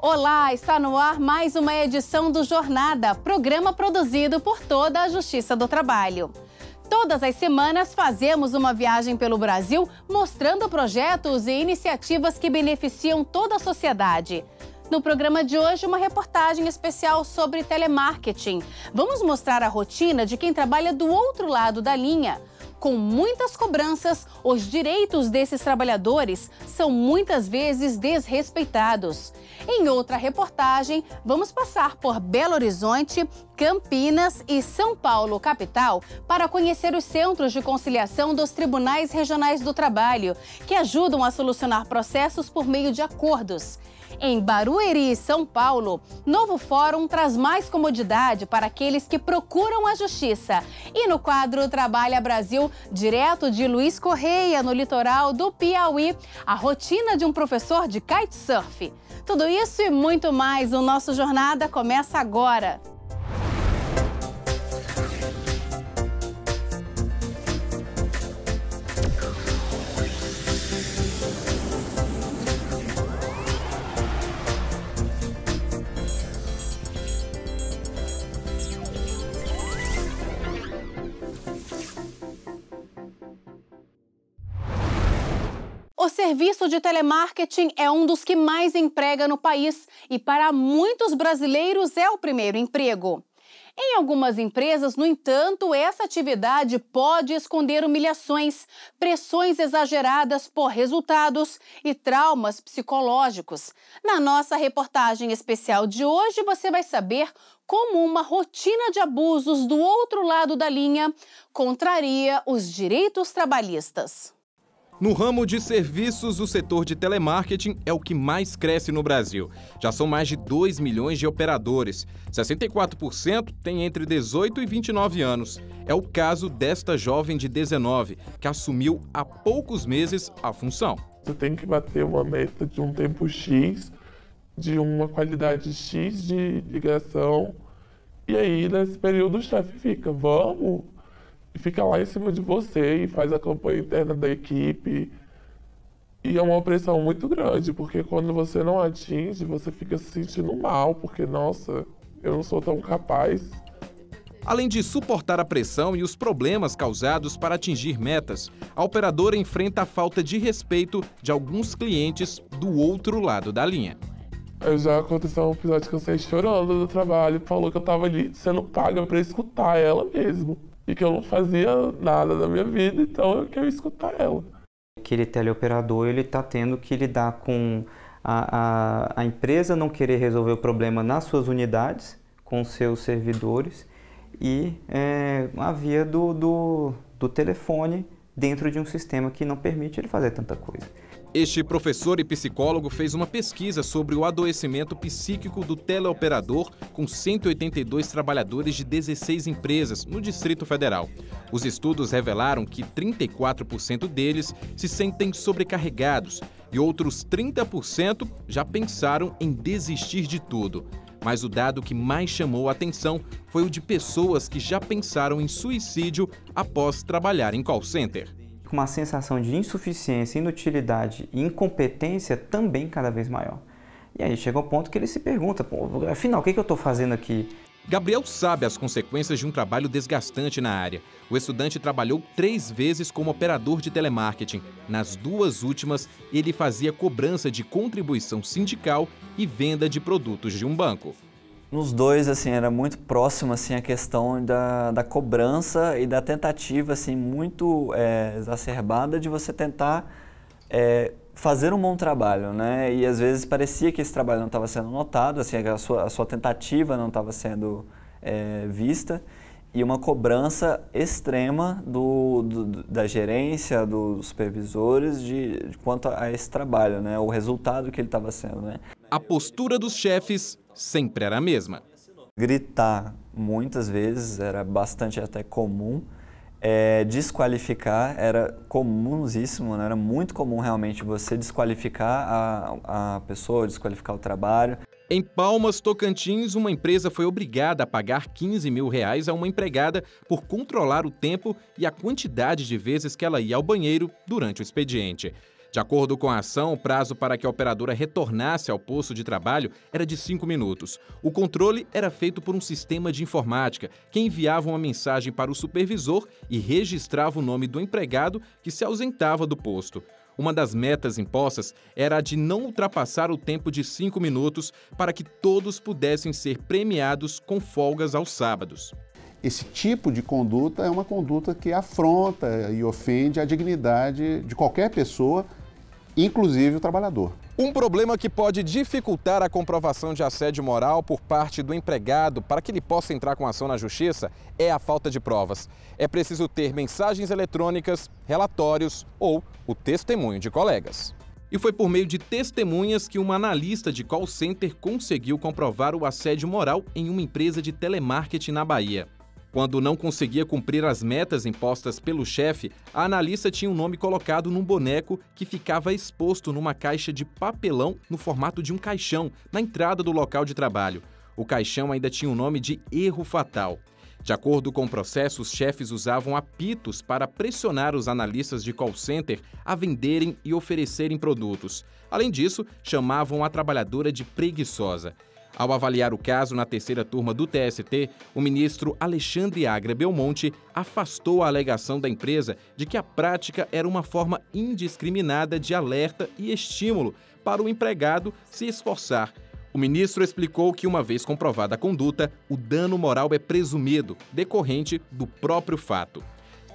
Olá, está no ar mais uma edição do Jornada, programa produzido por toda a Justiça do Trabalho. Todas as semanas fazemos uma viagem pelo Brasil mostrando projetos e iniciativas que beneficiam toda a sociedade. No programa de hoje, uma reportagem especial sobre telemarketing. Vamos mostrar a rotina de quem trabalha do outro lado da linha. Com muitas cobranças, os direitos desses trabalhadores são muitas vezes desrespeitados. Em outra reportagem, vamos passar por Belo Horizonte, Campinas e São Paulo, capital, para conhecer os centros de conciliação dos Tribunais Regionais do Trabalho, que ajudam a solucionar processos por meio de acordos. Em Barueri, São Paulo, novo fórum traz mais comodidade para aqueles que procuram a justiça. E no quadro Trabalha Brasil, direto de Luiz Correia, no litoral do Piauí, a rotina de um professor de kitesurf. Tudo isso e muito mais, o nosso Jornada começa agora. O serviço de telemarketing é um dos que mais emprega no país e para muitos brasileiros é o primeiro emprego. Em algumas empresas, no entanto, essa atividade pode esconder humilhações, pressões exageradas por resultados e traumas psicológicos. Na nossa reportagem especial de hoje, você vai saber como uma rotina de abusos do outro lado da linha contraria os direitos trabalhistas. No ramo de serviços, o setor de telemarketing é o que mais cresce no Brasil. Já são mais de 2 milhões de operadores. 64% têm entre 18 e 29 anos. É o caso desta jovem de 19, que assumiu há poucos meses a função. Você tem que bater uma meta de um tempo X, de uma qualidade X de ligação. E aí, nesse período, o chefe fica, vamos... fica lá em cima de você e faz a campanha interna da equipe. E é uma pressão muito grande, porque quando você não atinge, você fica se sentindo mal, porque, nossa, eu não sou tão capaz. Além de suportar a pressão e os problemas causados para atingir metas, a operadora enfrenta a falta de respeito de alguns clientes do outro lado da linha. Já aconteceu um episódio que eu saí chorando do trabalho, falou que eu tava ali sendo paga para escutar ela mesmo. E que eu não fazia nada da minha vida, então eu quero escutar ela. Aquele teleoperador, ele está tendo que lidar com a empresa não querer resolver o problema nas suas unidades, com seus servidores, e a via do telefone dentro de um sistema que não permite ele fazer tanta coisa. Este professor e psicólogo fez uma pesquisa sobre o adoecimento psíquico do teleoperador com 182 trabalhadores de 16 empresas no Distrito Federal. Os estudos revelaram que 34% deles se sentem sobrecarregados e outros 30% já pensaram em desistir de tudo. Mas o dado que mais chamou a atenção foi o de pessoas que já pensaram em suicídio após trabalhar em call center. Com uma sensação de insuficiência, inutilidade e incompetência também cada vez maior. E aí chega ao ponto que ele se pergunta, afinal, o que eu estou fazendo aqui? Gabriel sabe as consequências de um trabalho desgastante na área. O estudante trabalhou 3 vezes como operador de telemarketing. Nas 2 últimas, ele fazia cobrança de contribuição sindical e venda de produtos de um banco. Nos dois, assim, era muito próximo, assim, a questão da cobrança e da tentativa, assim, muito exacerbada de você tentar fazer um bom trabalho, né? E às vezes parecia que esse trabalho não estava sendo notado, assim, a sua tentativa não estava sendo vista, e uma cobrança extrema da gerência, dos supervisores de quanto a esse trabalho, né? O resultado que ele estava sendo, né? A postura dos chefes sempre era a mesma. Gritar muitas vezes era bastante até comum. Desqualificar era comuníssimo, né? Era muito comum realmente você desqualificar a pessoa, desqualificar o trabalho. Em Palmas, Tocantins, uma empresa foi obrigada a pagar R$15 mil a uma empregada por controlar o tempo e a quantidade de vezes que ela ia ao banheiro durante o expediente. De acordo com a ação, o prazo para que a operadora retornasse ao posto de trabalho era de 5 minutos. O controle era feito por um sistema de informática, que enviava uma mensagem para o supervisor e registrava o nome do empregado que se ausentava do posto. Uma das metas impostas era a de não ultrapassar o tempo de 5 minutos para que todos pudessem ser premiados com folgas aos sábados. Esse tipo de conduta é uma conduta que afronta e ofende a dignidade de qualquer pessoa, inclusive o trabalhador. Um problema que pode dificultar a comprovação de assédio moral por parte do empregado para que ele possa entrar com ação na justiça é a falta de provas. É preciso ter mensagens eletrônicas, relatórios ou o testemunho de colegas. E foi por meio de testemunhas que uma analista de call center conseguiu comprovar o assédio moral em uma empresa de telemarketing na Bahia. Quando não conseguia cumprir as metas impostas pelo chefe, a analista tinha um nome colocado num boneco que ficava exposto numa caixa de papelão no formato de um caixão, na entrada do local de trabalho. O caixão ainda tinha o nome de erro fatal. De acordo com o processo, os chefes usavam apitos para pressionar os analistas de call center a venderem e oferecerem produtos. Além disso, chamavam a trabalhadora de preguiçosa. Ao avaliar o caso na terceira turma do TST, o ministro Alexandre Agra Belmonte afastou a alegação da empresa de que a prática era uma forma indiscriminada de alerta e estímulo para o empregado se esforçar. O ministro explicou que, uma vez comprovada a conduta, o dano moral é presumido, decorrente do próprio fato.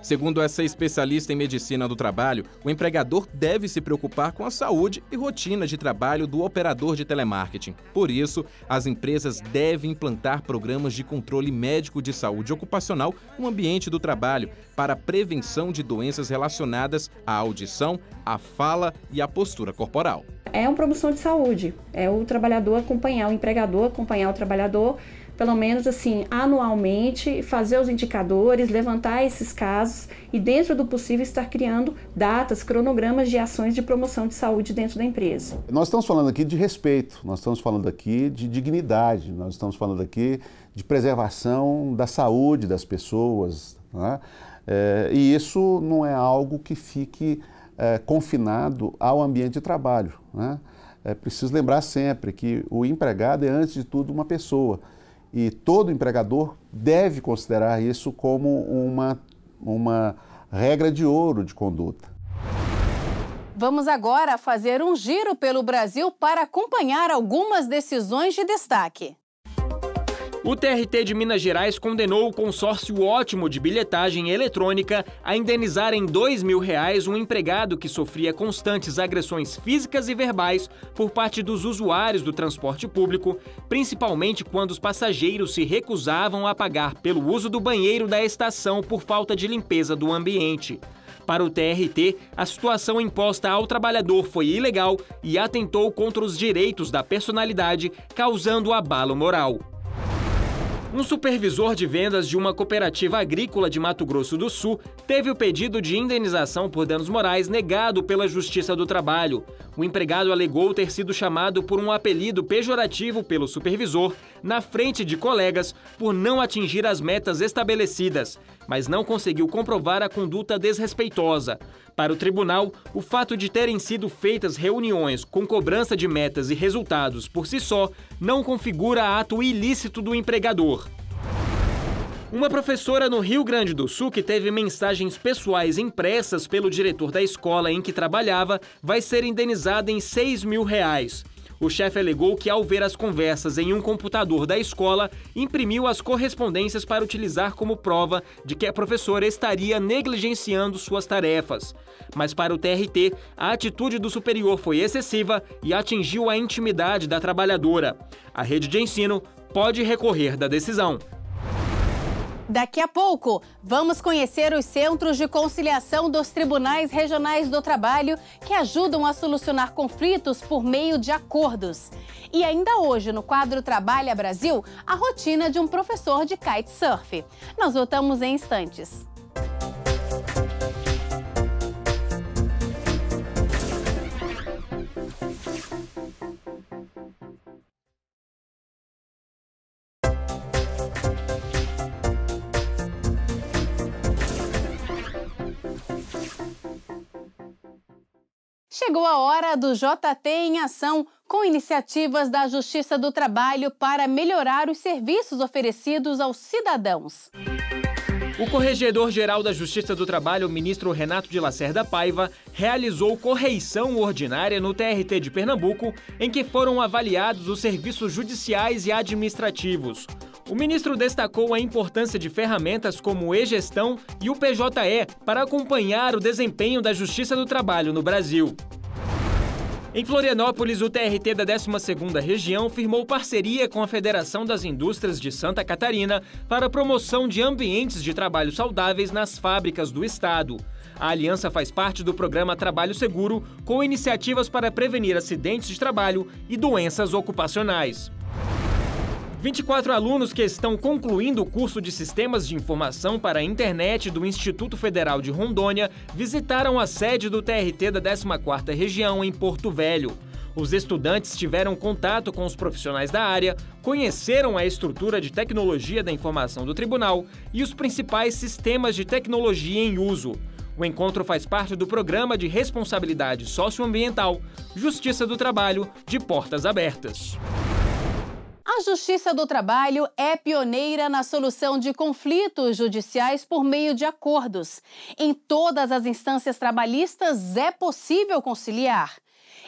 Segundo essa especialista em medicina do trabalho, o empregador deve se preocupar com a saúde e rotina de trabalho do operador de telemarketing. Por isso, as empresas devem implantar programas de controle médico de saúde ocupacional no ambiente do trabalho para a prevenção de doenças relacionadas à audição, à fala e à postura corporal. É uma promoção de saúde, é o trabalhador acompanhar, o empregador acompanhar o trabalhador, pelo menos assim, anualmente, fazer os indicadores, levantar esses casos e, dentro do possível, estar criando datas, cronogramas de ações de promoção de saúde dentro da empresa. Nós estamos falando aqui de respeito, nós estamos falando aqui de dignidade, nós estamos falando aqui de preservação da saúde das pessoas, né? E isso não é algo que fique confinado ao ambiente de trabalho, né? É preciso lembrar sempre que o empregado é, antes de tudo, uma pessoa. E todo empregador deve considerar isso como uma regra de ouro de conduta. Vamos agora fazer um giro pelo Brasil para acompanhar algumas decisões de destaque. O TRT de Minas Gerais condenou o consórcio Ótimo de bilhetagem eletrônica a indenizar em R$ 2.000 um empregado que sofria constantes agressões físicas e verbais por parte dos usuários do transporte público, principalmente quando os passageiros se recusavam a pagar pelo uso do banheiro da estação por falta de limpeza do ambiente. Para o TRT, a situação imposta ao trabalhador foi ilegal e atentou contra os direitos da personalidade, causando abalo moral. Um supervisor de vendas de uma cooperativa agrícola de Mato Grosso do Sul teve o pedido de indenização por danos morais negado pela Justiça do Trabalho. O empregado alegou ter sido chamado por um apelido pejorativo pelo supervisor na frente de colegas por não atingir as metas estabelecidas, mas não conseguiu comprovar a conduta desrespeitosa. Para o tribunal, o fato de terem sido feitas reuniões com cobrança de metas e resultados por si só não configura ato ilícito do empregador. Uma professora no Rio Grande do Sul que teve mensagens pessoais impressas pelo diretor da escola em que trabalhava vai ser indenizada em R$ 6.000. O chefe alegou que, ao ver as conversas em um computador da escola, imprimiu as correspondências para utilizar como prova de que a professora estaria negligenciando suas tarefas. Mas, para o TRT, a atitude do superior foi excessiva e atingiu a intimidade da trabalhadora. A rede de ensino pode recorrer da decisão. Daqui a pouco, vamos conhecer os centros de conciliação dos tribunais regionais do trabalho que ajudam a solucionar conflitos por meio de acordos. E ainda hoje, no quadro Trabalha Brasil, a rotina de um professor de kitesurf. Nós voltamos em instantes. Chegou a hora do JT em ação, com iniciativas da Justiça do Trabalho para melhorar os serviços oferecidos aos cidadãos. O Corregedor-Geral da Justiça do Trabalho, o ministro Renato de Lacerda Paiva, realizou correição ordinária no TRT de Pernambuco, em que foram avaliados os serviços judiciais e administrativos. O ministro destacou a importância de ferramentas como o e-Gestão e o PJE para acompanhar o desempenho da Justiça do Trabalho no Brasil. Em Florianópolis, o TRT da 12ª Região firmou parceria com a Federação das Indústrias de Santa Catarina para a promoção de ambientes de trabalho saudáveis nas fábricas do estado. A aliança faz parte do programa Trabalho Seguro, com iniciativas para prevenir acidentes de trabalho e doenças ocupacionais. 24 alunos que estão concluindo o curso de Sistemas de Informação para a Internet do Instituto Federal de Rondônia visitaram a sede do TRT da 14ª Região em Porto Velho. Os estudantes tiveram contato com os profissionais da área, conheceram a estrutura de tecnologia da informação do tribunal e os principais sistemas de tecnologia em uso. O encontro faz parte do Programa de Responsabilidade Socioambiental Justiça do Trabalho de Portas Abertas. A Justiça do Trabalho é pioneira na solução de conflitos judiciais por meio de acordos. Em todas as instâncias trabalhistas é possível conciliar.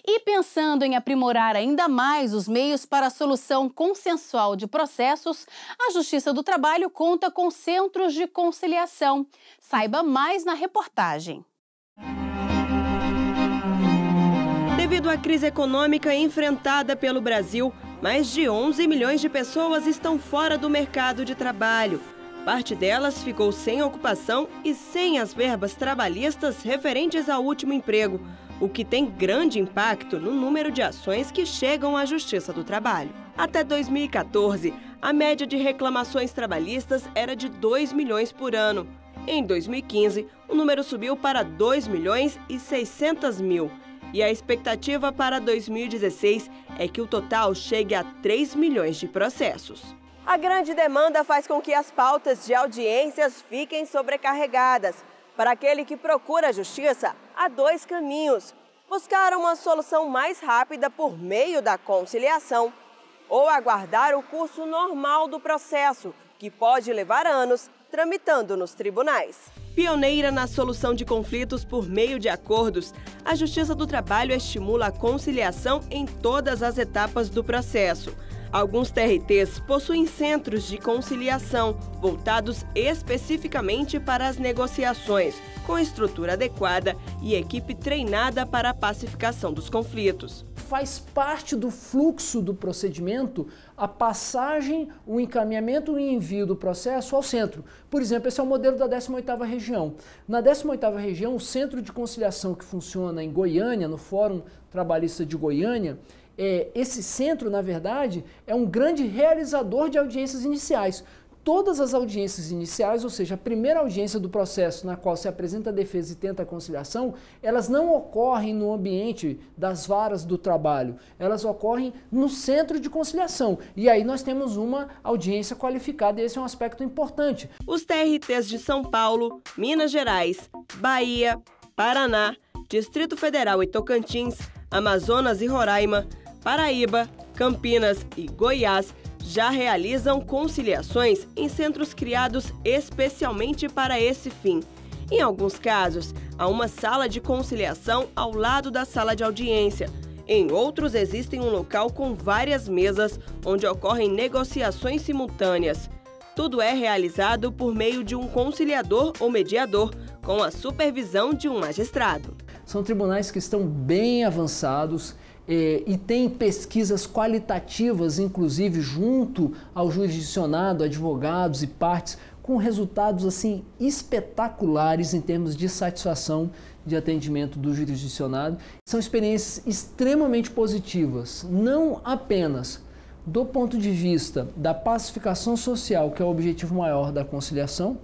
E pensando em aprimorar ainda mais os meios para a solução consensual de processos, a Justiça do Trabalho conta com centros de conciliação. Saiba mais na reportagem. Devido à crise econômica enfrentada pelo Brasil, mais de 11 milhões de pessoas estão fora do mercado de trabalho. Parte delas ficou sem ocupação e sem as verbas trabalhistas referentes ao último emprego, o que tem grande impacto no número de ações que chegam à Justiça do Trabalho. Até 2014, a média de reclamações trabalhistas era de 2 milhões por ano. Em 2015, o número subiu para 2 milhões e 600 mil. E a expectativa para 2016 é que o total chegue a 3 milhões de processos. A grande demanda faz com que as pautas de audiências fiquem sobrecarregadas. Para aquele que procura a justiça, há 2 caminhos: buscar uma solução mais rápida por meio da conciliação ou aguardar o curso normal do processo, que pode levar anos tramitando nos tribunais. Pioneira na solução de conflitos por meio de acordos, a Justiça do Trabalho estimula a conciliação em todas as etapas do processo. Alguns TRTs possuem centros de conciliação voltados especificamente para as negociações, com estrutura adequada e equipe treinada para a pacificação dos conflitos. Faz parte do fluxo do procedimento a passagem, o encaminhamento e envio do processo ao centro. Por exemplo, esse é o modelo da 18ª Região. Na 18ª Região, o centro de conciliação que funciona em Goiânia, no Fórum Trabalhista de Goiânia, esse centro, na verdade, é um grande realizador de audiências iniciais. Todas as audiências iniciais, ou seja, a primeira audiência do processo na qual se apresenta a defesa e tenta a conciliação, elas não ocorrem no ambiente das varas do trabalho, elas ocorrem no centro de conciliação. E aí nós temos uma audiência qualificada e esse é um aspecto importante. Os TRTs de São Paulo, Minas Gerais, Bahia, Paraná, Distrito Federal e Tocantins, Amazonas e Roraima, Paraíba, Campinas e Goiás já realizam conciliações em centros criados especialmente para esse fim. Em alguns casos, há uma sala de conciliação ao lado da sala de audiência. Em outros, existe um local com várias mesas onde ocorrem negociações simultâneas. Tudo é realizado por meio de um conciliador ou mediador, com a supervisão de um magistrado. São tribunais que estão bem avançados e tem pesquisas qualitativas, inclusive junto ao jurisdicionado, advogados e partes, com resultados assim espetaculares em termos de satisfação de atendimento do jurisdicionado. São experiências extremamente positivas, não apenas do ponto de vista da pacificação social, que é o objetivo maior da conciliação,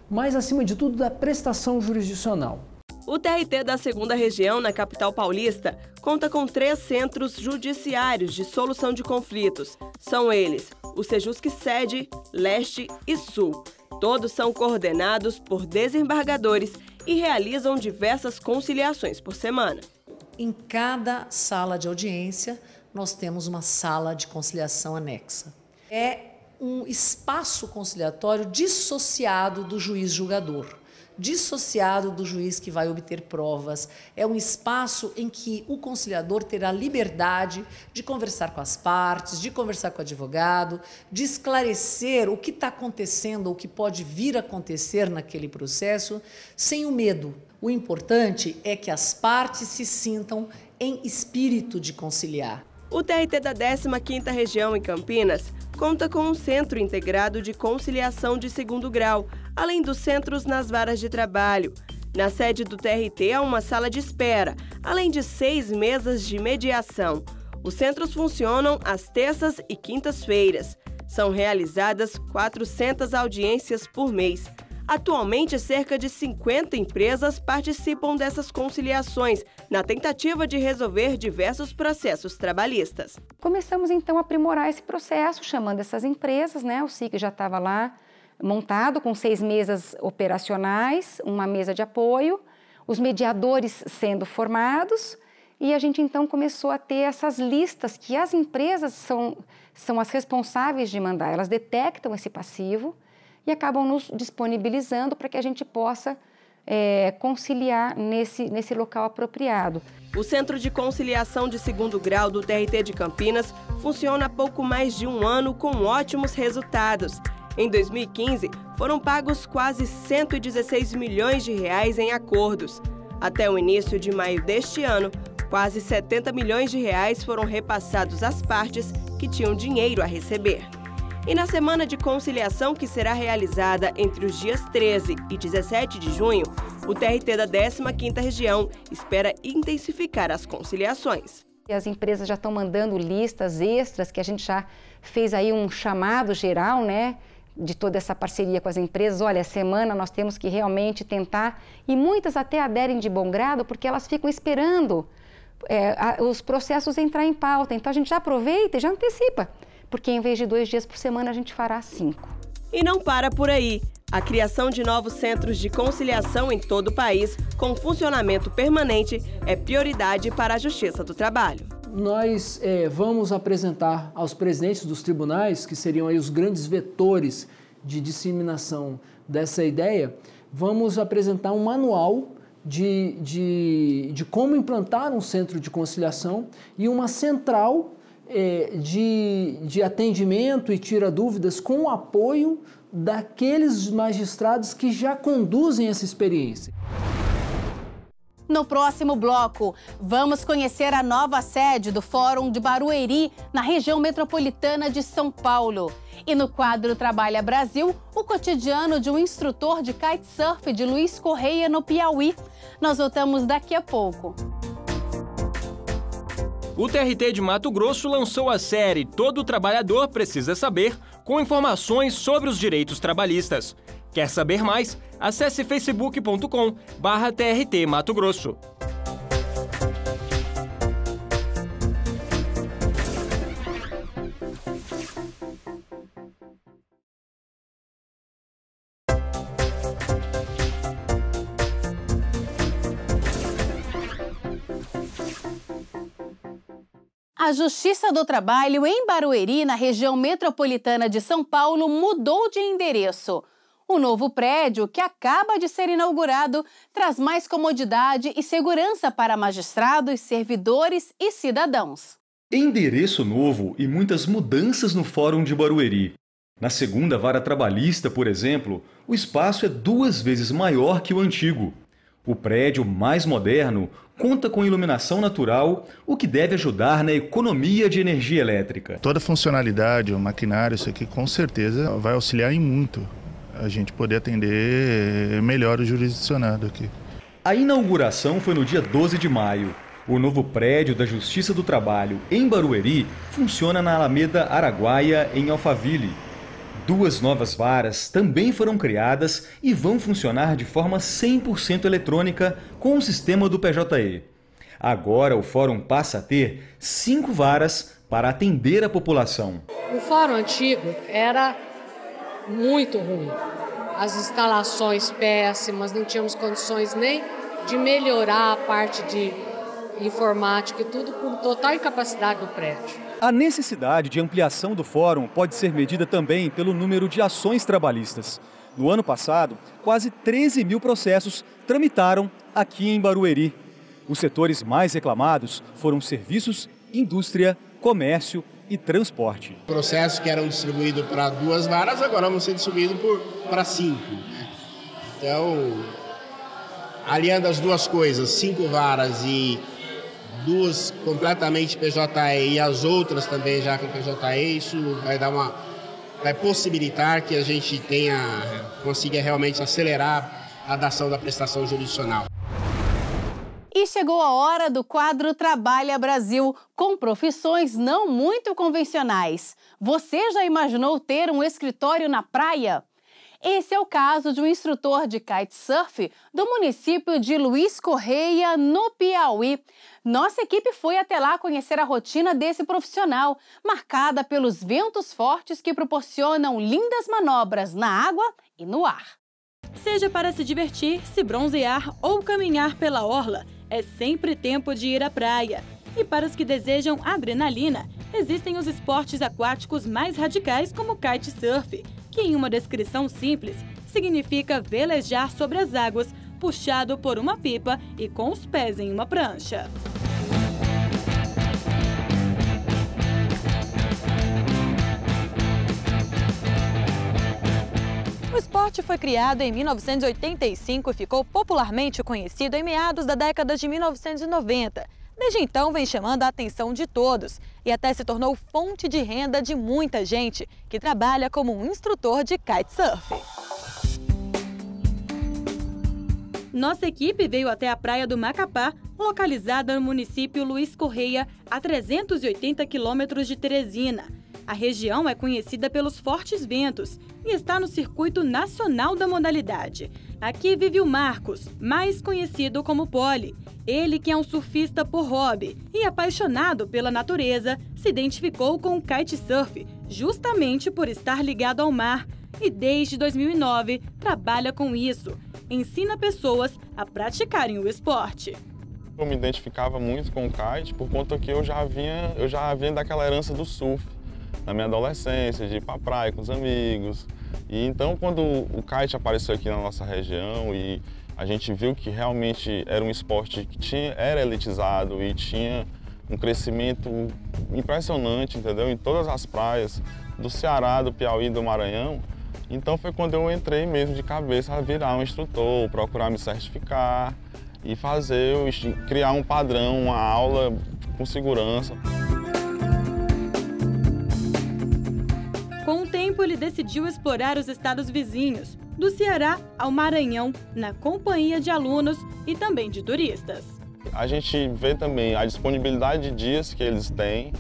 mas acima de tudo da prestação jurisdicional. O TRT da 2ª Região, na capital paulista, conta com 3 centros judiciários de solução de conflitos. São eles o Sejusc Sede, Leste e Sul. Todos são coordenados por desembargadores e realizam diversas conciliações por semana. em cada sala de audiência, nós temos uma sala de conciliação anexa. É um espaço conciliatório dissociado do juiz julgador, dissociado do juiz que vai obter provas. É um espaço em que o conciliador terá liberdade de conversar com as partes, de conversar com o advogado, de esclarecer o que está acontecendo, o que pode vir a acontecer naquele processo, sem o medo. O importante é que as partes se sintam em espírito de conciliar. O TRT da 15ª Região em Campinas conta com um centro integrado de conciliação de segundo grau, além dos centros nas varas de trabalho. Na sede do TRT há uma sala de espera, além de 6 mesas de mediação. Os centros funcionam às terças e quintas-feiras. São realizadas 400 audiências por mês. Atualmente, cerca de 50 empresas participam dessas conciliações, na tentativa de resolver diversos processos trabalhistas. Começamos, então, a aprimorar esse processo, chamando essas empresas, né? O SIC já estava lá montado com 6 mesas operacionais, uma mesa de apoio, os mediadores sendo formados, e a gente, então, começou a ter essas listas que as empresas são as responsáveis de mandar. Elas detectam esse passivo e acabam nos disponibilizando para que a gente possa conciliar nesse local apropriado. O Centro de Conciliação de Segundo Grau do TRT de Campinas funciona há pouco mais de um ano com ótimos resultados. Em 2015, foram pagos quase 116 milhões de reais em acordos. Até o início de maio deste ano, quase 70 milhões de reais foram repassados às partes que tinham dinheiro a receber. E na semana de conciliação, que será realizada entre os dias 13 e 17 de junho, o TRT da 15ª Região espera intensificar as conciliações. As empresas já estão mandando listas extras, que a gente já fez aí um chamado geral, né, de toda essa parceria com as empresas. Olha, essa semana nós temos que realmente tentar, e muitas até aderem de bom grado, porque elas ficam esperando os processos entrar em pauta. Então a gente já aproveita e já antecipa, porque em vez de 2 dias por semana a gente fará 5. E não para por aí. A criação de novos centros de conciliação em todo o país, com funcionamento permanente, é prioridade para a Justiça do Trabalho. Nós vamos apresentar aos presidentes dos tribunais, que seriam aí os grandes vetores de disseminação dessa ideia, vamos apresentar um manual de como implantar um centro de conciliação e uma central de atendimento e tira dúvidas com o apoio daqueles magistrados que já conduzem essa experiência. No próximo bloco, vamos conhecer a nova sede do Fórum de Barueri, na região metropolitana de São Paulo. E no quadro Trabalha Brasil, o cotidiano de um instrutor de kitesurf de Luiz Correia, no Piauí. Nós voltamos daqui a pouco. O TRT de Mato Grosso lançou a série Todo Trabalhador Precisa Saber, com informações sobre os direitos trabalhistas. Quer saber mais? Acesse facebook.com/TRT Mato Grosso. A Justiça do Trabalho em Barueri, na região metropolitana de São Paulo, mudou de endereço. O novo prédio, que acaba de ser inaugurado, traz mais comodidade e segurança para magistrados, servidores e cidadãos. Endereço novo e muitas mudanças no Fórum de Barueri. Na segunda vara trabalhista, por exemplo, o espaço é 2 vezes maior que o antigo. O prédio mais moderno conta com iluminação natural, o que deve ajudar na economia de energia elétrica. Toda a funcionalidade, o maquinário, isso aqui com certeza vai auxiliar em muito a gente poder atender melhor o jurisdicionado aqui. A inauguração foi no dia 12 de maio. O novo prédio da Justiça do Trabalho em Barueri funciona na Alameda Araguaia, em Alphaville. 2 novas varas também foram criadas e vão funcionar de forma 100% eletrônica com o sistema do PJE. Agora o Fórum passa a ter 5 varas para atender a população. O Fórum antigo era muito ruim. As instalações péssimas, não tínhamos condições nem de melhorar a parte de informática e tudo com total incapacidade do prédio. A necessidade de ampliação do fórum pode ser medida também pelo número de ações trabalhistas. No ano passado, quase 13 mil processos tramitaram aqui em Barueri. Os setores mais reclamados foram serviços, indústria, comércio e transporte. Processos que eram distribuídos para 2 varas agora vão ser distribuídos para 5. Então, aliando as duas coisas, 5 varas e 2 completamente PJE e as outras também já com PJE, isso vai possibilitar que a gente consiga realmente acelerar a dação da prestação jurisdicional. E chegou a hora do quadro Trabalha Brasil, com profissões não muito convencionais. Você já imaginou ter um escritório na praia? Esse é o caso de um instrutor de kitesurf do município de Luiz Correia, no Piauí. Nossa equipe foi até lá conhecer a rotina desse profissional, marcada pelos ventos fortes que proporcionam lindas manobras na água e no ar. Seja para se divertir, se bronzear ou caminhar pela orla, é sempre tempo de ir à praia. E para os que desejam adrenalina, existem os esportes aquáticos mais radicais como o kitesurf, que em uma descrição simples significa velejar sobre as águas, puxado por uma pipa e com os pés em uma prancha. O esporte foi criado em 1985 e ficou popularmente conhecido em meados da década de 1990. Desde então, vem chamando a atenção de todos e até se tornou fonte de renda de muita gente que trabalha como um instrutor de kitesurf. Nossa equipe veio até a praia do Macapá, localizada no município Luiz Correia, a 380 quilômetros de Teresina. A região é conhecida pelos fortes ventos e está no circuito nacional da modalidade. Aqui vive o Marcos, mais conhecido como Poli. Ele, que é um surfista por hobby e apaixonado pela natureza, se identificou com o kitesurf justamente por estar ligado ao mar e desde 2009 trabalha com isso. Ensina pessoas a praticarem o esporte. Eu me identificava muito com o kite por conta que eu já vinha daquela herança do surf. Na minha adolescência, de ir para a praia com os amigos. E então, quando o kite apareceu aqui na nossa região e a gente viu que realmente era um esporte que era elitizado e tinha um crescimento impressionante, entendeu? Em todas as praias do Ceará, do Piauí e do Maranhão. Então foi quando eu entrei mesmo de cabeça a virar um instrutor, procurar me certificar e criar um padrão, uma aula com segurança. Com o tempo, ele decidiu explorar os estados vizinhos, do Ceará ao Maranhão, na companhia de alunos e também de turistas. A gente vê também a disponibilidade de dias que eles têm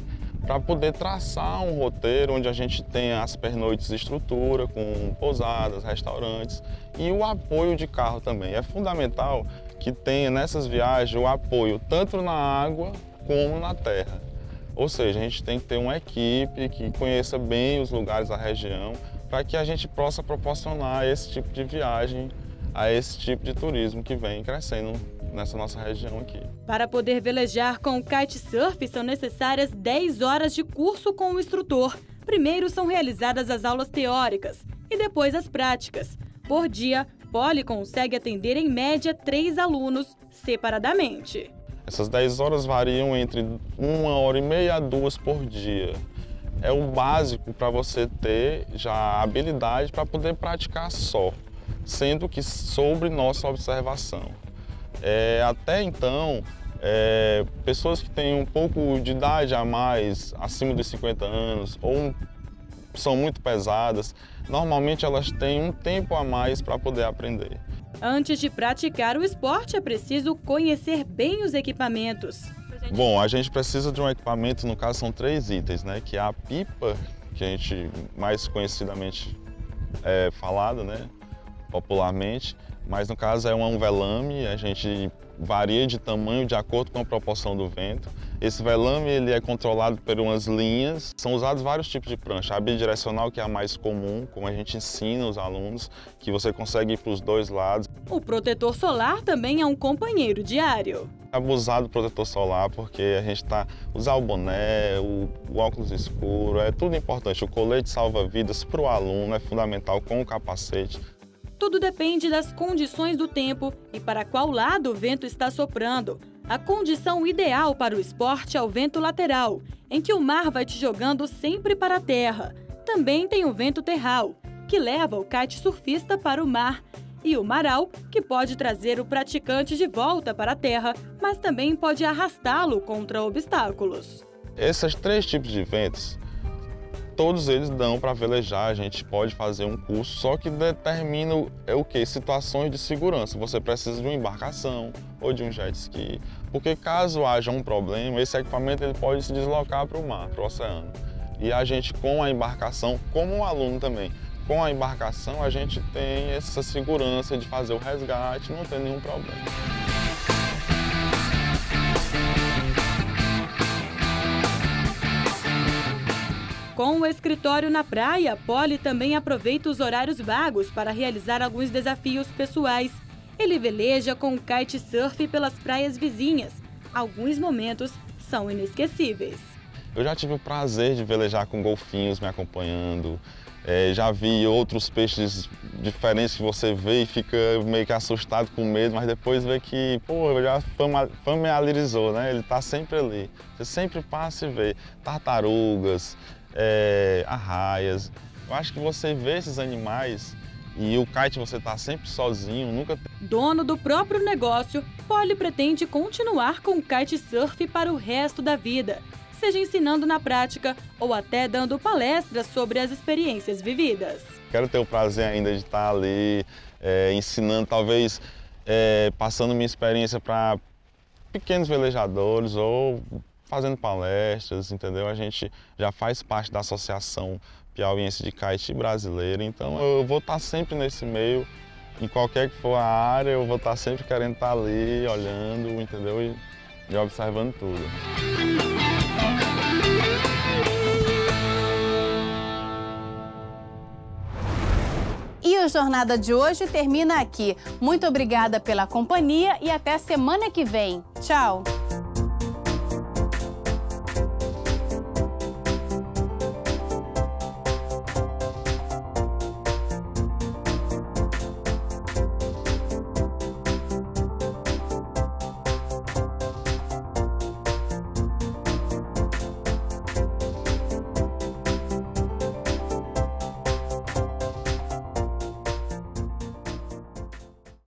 para poder traçar um roteiro onde a gente tenha as pernoites de estrutura, com pousadas, restaurantes e o apoio de carro também. É fundamental que tenha nessas viagens o apoio tanto na água como na terra. Ou seja, a gente tem que ter uma equipe que conheça bem os lugares da região para que a gente possa proporcionar esse tipo de viagem a esse tipo de turismo que vem crescendo nessa nossa região aqui. Para poder velejar com o kitesurf, são necessárias 10 horas de curso com o instrutor. Primeiro são realizadas as aulas teóricas e depois as práticas. Por dia, Poli consegue atender em média 3 alunos separadamente. Essas 10 horas variam entre 1h30 a 2 por dia. É o básico para você ter já a habilidade para poder praticar só, sendo que sobre nossa observação. Até então, pessoas que têm um pouco de idade a mais, acima dos 50 anos, ou são muito pesadas, normalmente elas têm um tempo a mais para poder aprender. Antes de praticar o esporte, é preciso conhecer bem os equipamentos. Bom, a gente precisa de um equipamento, no caso são 3 itens, né? Que é a pipa, que a gente mais conhecidamente é falada, né? Popularmente, mas no caso é um velame, a gente varia de tamanho de acordo com a proporção do vento. Esse velame ele é controlado por umas linhas, são usados vários tipos de prancha. A bidirecional, que é a mais comum, como a gente ensina os alunos, que você consegue ir para os 2 lados. O protetor solar também é um companheiro diário. Abusar do protetor solar, porque a gente usar o boné, o óculos escuro, é tudo importante. O colete salva-vidas para o aluno é fundamental, com o capacete. Tudo depende das condições do tempo e para qual lado o vento está soprando. A condição ideal para o esporte é o vento lateral, em que o mar vai te jogando sempre para a terra. Também tem o vento terral, que leva o kite surfista para o mar, e o maral, que pode trazer o praticante de volta para a terra, mas também pode arrastá-lo contra obstáculos. Esses 3 tipos de ventos, todos eles dão para velejar, a gente pode fazer um curso, só que determina o quê? Situações de segurança. Você precisa de uma embarcação ou de um jet ski, porque caso haja um problema, esse equipamento ele pode se deslocar para o mar, para o oceano. E a gente, com a embarcação, como um aluno também, com a embarcação a gente tem essa segurança de fazer o resgate, não tem nenhum problema. Com o escritório na praia, Poli também aproveita os horários vagos para realizar alguns desafios pessoais. Ele veleja com o kitesurf pelas praias vizinhas. Alguns momentos são inesquecíveis. Eu já tive o prazer de velejar com golfinhos me acompanhando. Já vi outros peixes diferentes que você vê e fica meio que assustado, com medo, mas depois vê que, pô, já familiarizou, né? Ele está sempre ali. Você sempre passa e vê tartarugas, arraias. Eu acho que você vê esses animais e o kite você está sempre sozinho, nunca... Dono do próprio negócio, Poli pretende continuar com o kitesurf para o resto da vida, seja ensinando na prática ou até dando palestras sobre as experiências vividas. Quero ter o prazer ainda de estar ali ensinando, talvez passando minha experiência para pequenos velejadores ou fazendo palestras, entendeu? A gente já faz parte da Associação Piauiense de Kite Brasileira, então eu vou estar sempre nesse meio, em qualquer que for a área, eu vou estar sempre querendo estar ali, olhando, entendeu? E observando tudo. E o Jornada de hoje termina aqui. Muito obrigada pela companhia e até semana que vem. Tchau!